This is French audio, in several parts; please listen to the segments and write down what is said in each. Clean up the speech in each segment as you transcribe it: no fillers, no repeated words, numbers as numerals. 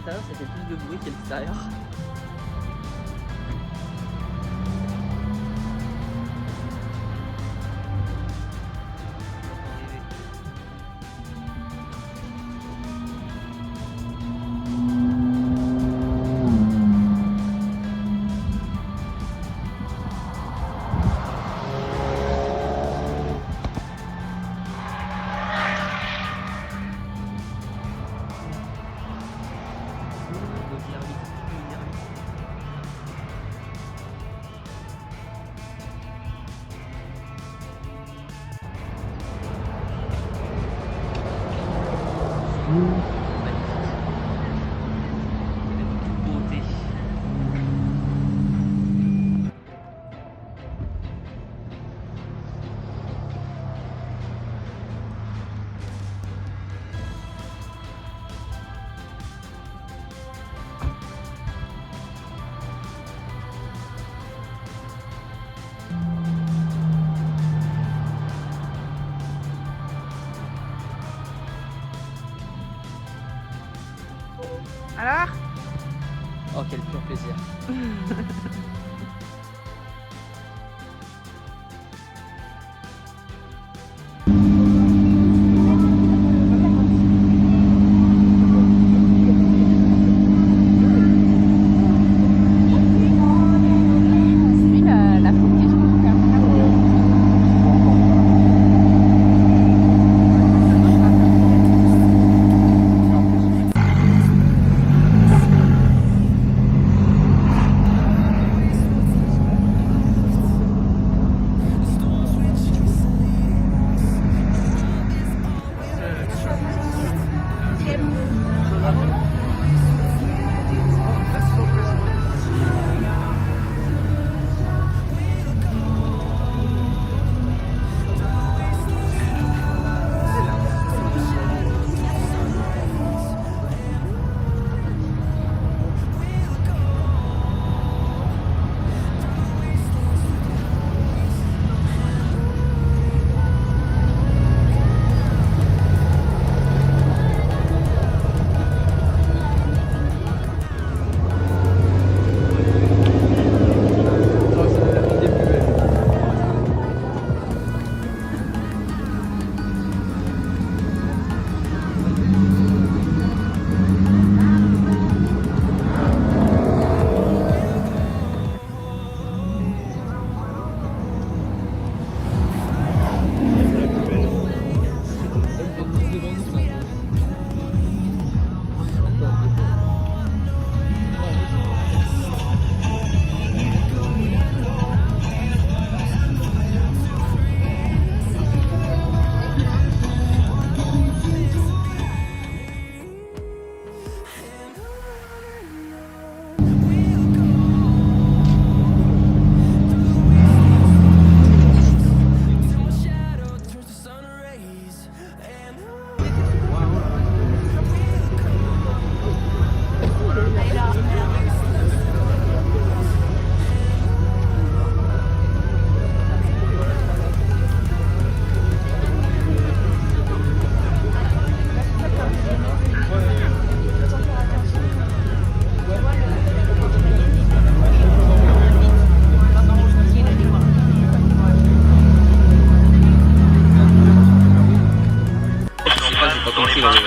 l'intérieur, ça fait plus de bruit qu'à l'extérieur. Alors? Oh, quel pur plaisir.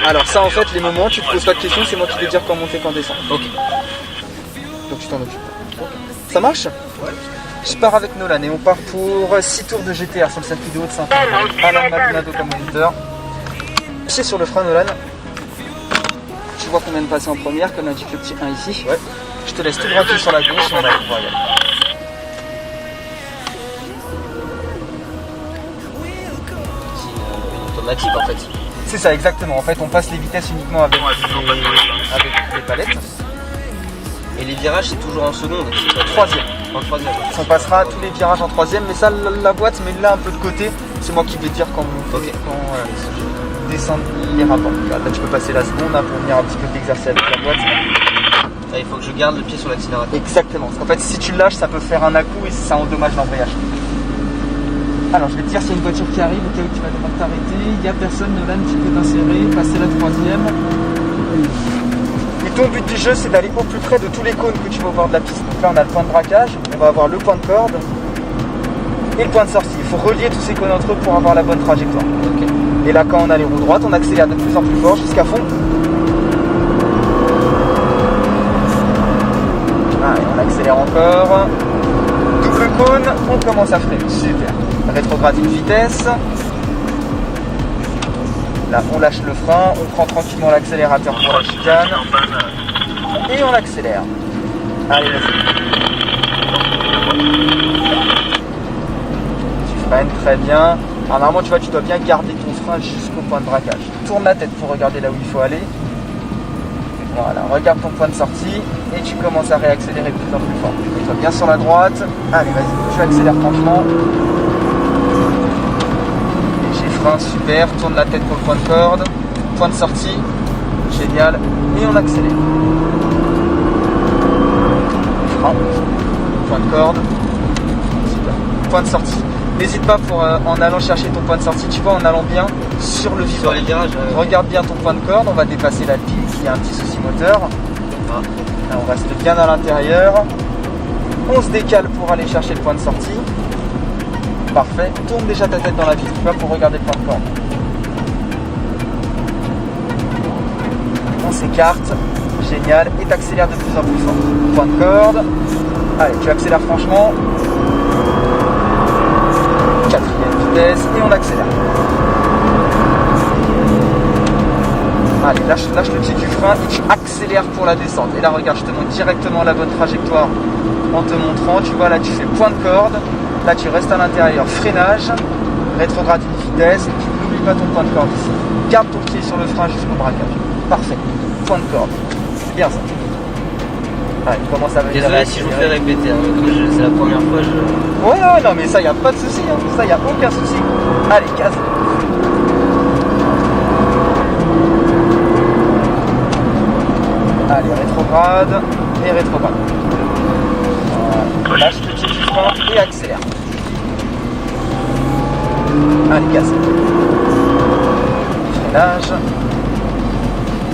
Alors ça en fait les moments tu te poses pas de questions, c'est moi qui vais dire quand monter quand descendre. Ok. Donc tu t'en occupes. Ça marche? Ouais. Je pars avec Nolan et on part pour 6 tours de GTA sur le circuit de Haute-Saint-André. Alain Maldonado comme moniteur. Pied sur le frein Nolan. Tu vois qu'on vient de passer en première comme indique le petit 1 ici. Ouais. Je te laisse tout braquer sur la gauche et on va pouvoir y aller. Automatique en fait. C'est ça exactement, en fait on passe les vitesses uniquement avec les palettes. Et les virages c'est toujours en seconde. Troisième. En troisième. On passera tous les virages en troisième, mais ça la boîte met là un peu de côté. C'est moi qui vais te dire quand descendre les rapports. Là tu peux passer la seconde hein, pour venir un petit peu t'exercer avec la boîte. Là, il faut que je garde le pied sur l'accélérateur. Exactement, parce qu'en fait si tu le lâches ça peut faire un à-coup et ça endommage l'embrayage. Alors je vais te dire s'il y a une voiture qui arrive, au cas où tu vas devoir t'arrêter. Il n'y a personne, Nolan, tu peux t'insérer, passer la troisième. Et Ton but du jeu, c'est d'aller au plus près de tous les cônes que tu vas voir de la piste. Donc là, on a le point de braquage, on va avoir le point de corde et le point de sortie. Il faut relier tous ces cônes entre eux pour avoir la bonne trajectoire. Ok. Et là, quand on a les roues droites, on accélère de plus en plus fort jusqu'à fond. Allez, on accélère encore. Double cône, on commence à freiner. Super. Rétrograde une vitesse. Là, on lâche le frein, on prend tranquillement l'accélérateur pour la chicane. Et on accélère. Allez, vas-y. Tu freines très bien. Alors, normalement, tu vois, tu dois bien garder ton frein jusqu'au point de braquage. Tourne la tête pour regarder là où il faut aller. Voilà, regarde ton point de sortie et tu commences à réaccélérer de plus en plus fort. Mets-toi bien sur la droite. Allez, vas-y, tu accélères franchement. Léger frein, super. Tourne la tête pour le point de corde. Point de sortie, génial. Et on accélère. Frein, point de corde, super. Point de sortie. N'hésite pas pour, en allant chercher ton point de sortie, tu vois, en allant bien sur le Sur vivant. les virages. Regarde bien ton point de corde, on va dépasser l'Alpine qui a un petit souci moteur. Ah. Là, on reste bien à l'intérieur. On se décale pour aller chercher le point de sortie. Parfait. Tourne déjà ta tête dans la piste, tu vois, pour regarder le point de corde. On s'écarte. Génial. Et t'accélères de plus en plus fort. Point de corde. Allez, tu accélères franchement. Quatrième vitesse. Et on accélère. Allez, lâche le pied du frein et tu accélères pour la descente. Et là, regarde, je te montre directement la bonne trajectoire en te montrant. Tu vois, là, tu fais point de corde. Là, tu restes à l'intérieur. Freinage. Rétrograde une vitesse. Et tu n'oublies pas ton point de corde ici. Garde ton pied sur le frein jusqu'au braquage. Parfait. Point de corde. C'est bien ça. Allez, commence à venir. Désolé si je vous fais répéter, hein, comme c'est la première fois, Ouais, non, mais ça, y a pas de souci. Hein. Ça, y a aucun souci. Allez, casse. Allez, rétrograde et rétrograde. Voilà. Lâche le pied du frein et accélère. Allez, casse. Freinage.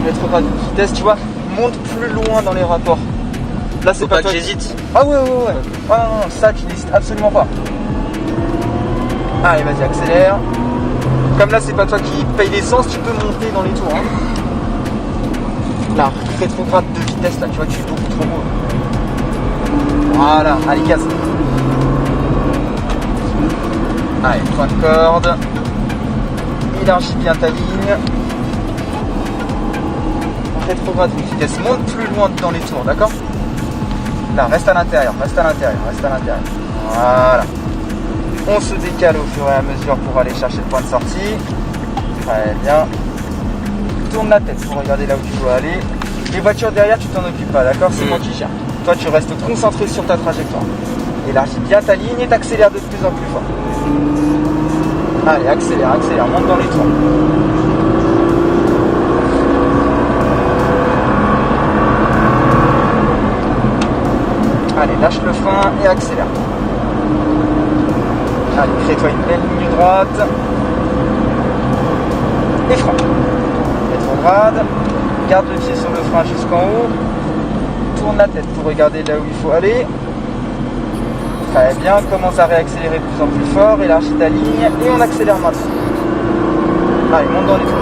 Rétrograde de vitesse, tu vois, monte plus loin dans les rapports. Là, c'est faut pas pas toi que qui- j'hésite. Ah ouais. Ah non, ça, tu n'hésites absolument pas. Allez, vas-y, accélère. Comme là, c'est pas toi qui paye l'essence, tu peux monter dans les tours. Hein. Là, rétrograde de vitesse, là, tu vois, tu es beaucoup trop haut. Voilà, allez, casse. Allez, point de corde. Élargis bien ta ligne. Rétrograde de vitesse, monte plus loin dans les tours, d'accord? Là, reste à l'intérieur. Voilà. On se décale au fur et à mesure pour aller chercher le point de sortie. Très bien. Tourne la tête pour regarder là où tu dois aller. Les voitures derrière, tu t'en occupes pas, d'accord? C'est moi qui gère. Toi, tu restes concentré sur ta trajectoire. Élargis bien ta ligne et t'accélères de plus en plus fort. Allez, accélère, monte dans les tours. Allez, lâche le frein et accélère. Allez, crée-toi une belle ligne droite. Et frein. Rétrograde. Garde le pied sur le frein jusqu'en haut. Tourne la tête pour regarder là où il faut aller. Très bien, commence à réaccélérer de plus en plus fort. Élargis ta ligne et on accélère maintenant. Allez, monte dans les tours.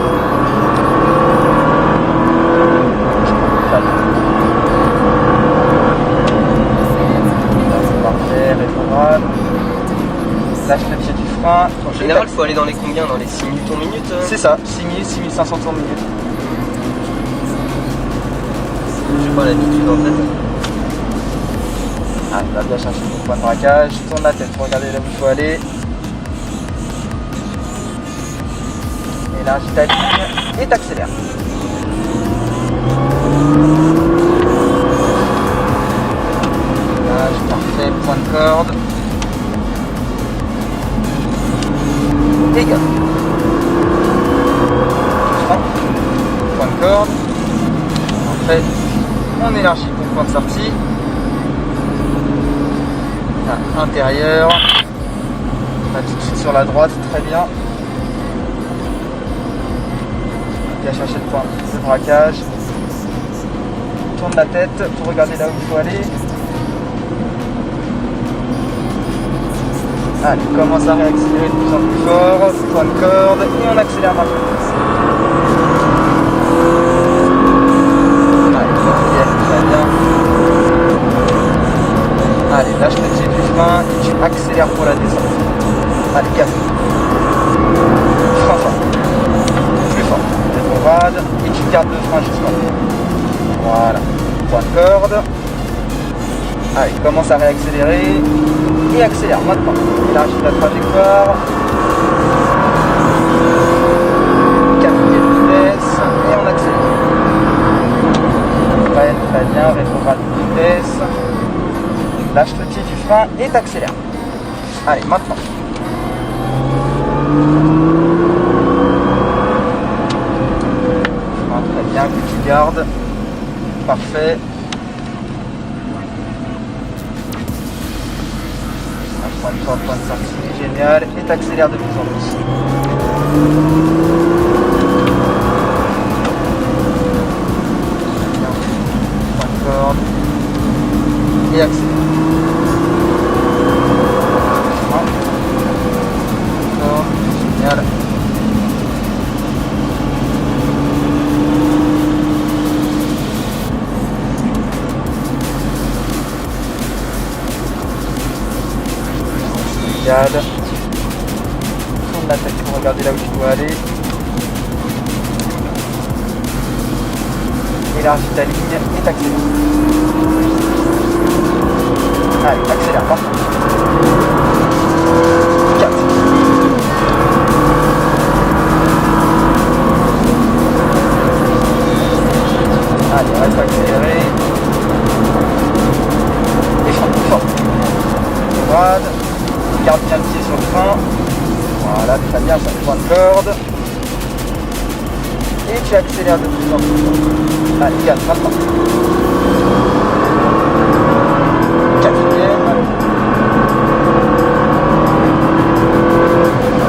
Parfait, rétrograde. Lâche le pied du frein. En général, il faut aller dans les combien? Dans les 6 newtons minutes C'est ça, 6000, 6500 tours minute. J'ai pas l'habitude en fait. Allez, va bien chercher ton point de braquage. Tourne la tête pour regarder là où il faut aller. Élargis ta ligne et t'accélères. Parfait, point de corde. Et gaz. Point de corde. Parfait. On élargit pour le point de sortie. Là, intérieur. Là, tout de suite sur la droite, très bien. Bien chercher le point de braquage. tourne la tête pour regarder là où il faut aller. Allez, commence à réaccélérer de plus en plus fort, point de corde, et on accélère maintenant. Allez, quatrième, très bien. Allez, lâche le pied du frein et tu accélères pour la descente. Allez, 4. Frein fort. Plus fort. Rétrograde et tu gardes le frein juste là. Voilà. Point de corde. Allez, commence à réaccélérer. Et accélère maintenant. Élargis la trajectoire. Quatrième vitesse. Et on accélère. Freine, très bien. Rétrograde de vitesse. Lâche le pied du frein et t'accélères. Allez, maintenant. Frein très bien que tu gardes. Parfait. Point de corde, point de sortie, génial. Et t'accélères de plus en plus. Bien. Point de corde. Et accélère. Génial. Regarde. Tourne la tête pour regarder là où tu dois aller. Élargis ta ligne et t'accélères. Allez, accélère, parfait. 4. Allez, reste accéléré. Et frein plus fort. Droite. Garde bien le pied sur le frein. Voilà, très bien, ça point de corde. Et tu accélères de plus en plus. Allez, 4, maintenant. Quatrième.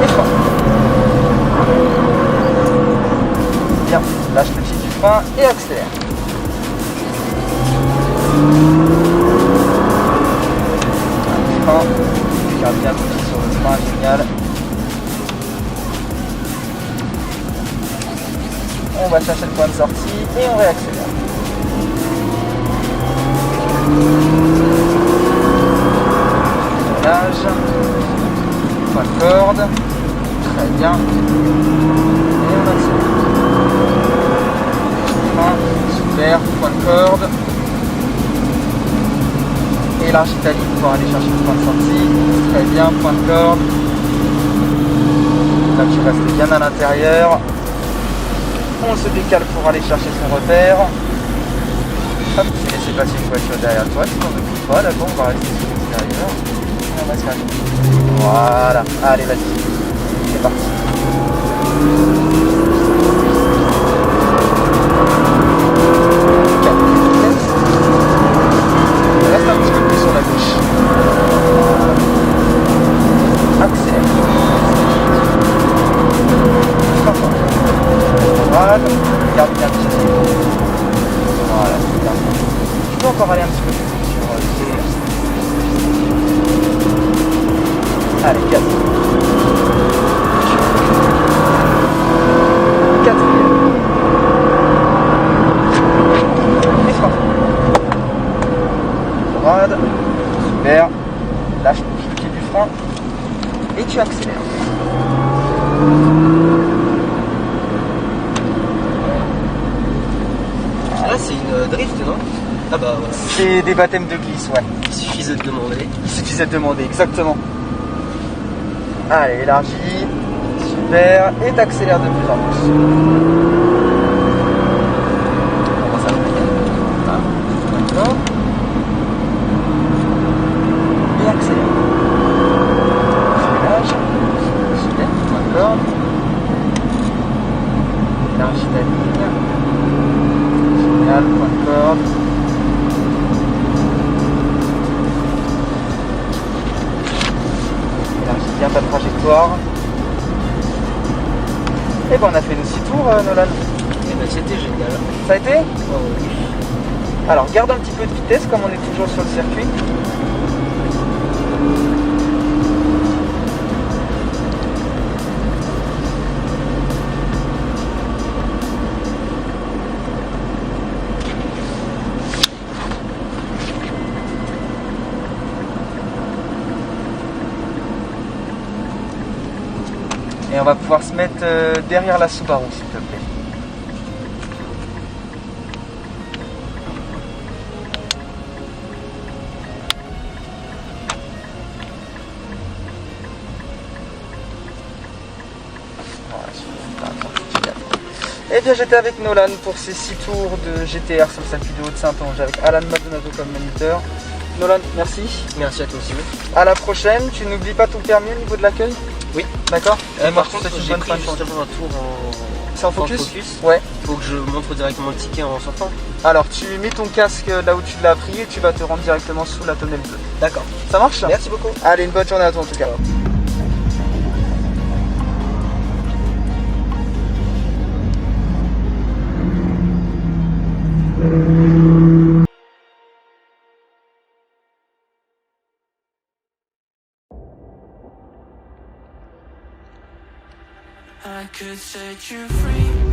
Et frein. Bien, lâche le pied du frein et accélère. Frein. Garde bien le pied sur le frein, génial. On va chercher le point de sortie et on réaccélère. Freinage. Point de corde. Très bien. Et on accélère. Frein. Super. Point de corde. Élargis ta ligne pour aller chercher le point de sortie. Très bien, point de corde. Là tu restes bien à l'intérieur. On se décale pour aller chercher son repère. Hop, tu laisses passer une voiture derrière toi, tu t'en occupes pas, d'abord on va rester sur l'extérieur. Et on va se calmer. Voilà, allez vas-y. C'est parti. Reste un petit peu plus sur la gauche. Accélère. Voilà. Garde bien le pied. Voilà, c'est bien. Tu peux encore aller un petit peu plus sur le pied. Allez, 4. Quatrième. Et frein. Droite. Super. Lâche le pied du frein. Et tu accélères. Là, c'est une drift, non? Ah bah voilà. C'est des baptêmes de glisse, ouais. Il suffisait de demander. Il suffisait de demander, exactement. Allez, élargis. Super. Et t'accélères de plus en plus. Comment ça va? Ah. Maintenant. Et accélère. Freinage. Super. Point de corde. Élargis ta ligne. Génial. Point de corde. Élargis bien ta trajectoire. Et ben on a fait nos 6 tours, Nolan. Et bah c'était génial. Ça a été? Oh, oui. Alors garde un petit peu de vitesse comme on est toujours sur le circuit. Et on va pouvoir se mettre derrière la Subaru, s'il te plaît. Voilà, génial. Et bien j'étais avec Nolan pour ces 6 tours de GTR sur le circuit de Haute-Saintonge avec Alan Maldonado comme moniteur. Nolan, merci. Merci à toi aussi. À la prochaine. Tu n'oublies pas ton permis au niveau de l'accueil? Oui. D'accord. Par contre, c'est une j'ai bonne pris fin de journée. justement un tour C'est en focus? en Ouais. Il faut que je montre directement le ticket en sortant. Alors tu mets ton casque là où tu l'as pris et tu vas te rendre directement sous la tonnelle bleue. D'accord. Ça marche? Merci beaucoup. Allez, une bonne journée à toi en tout cas. I could set you free.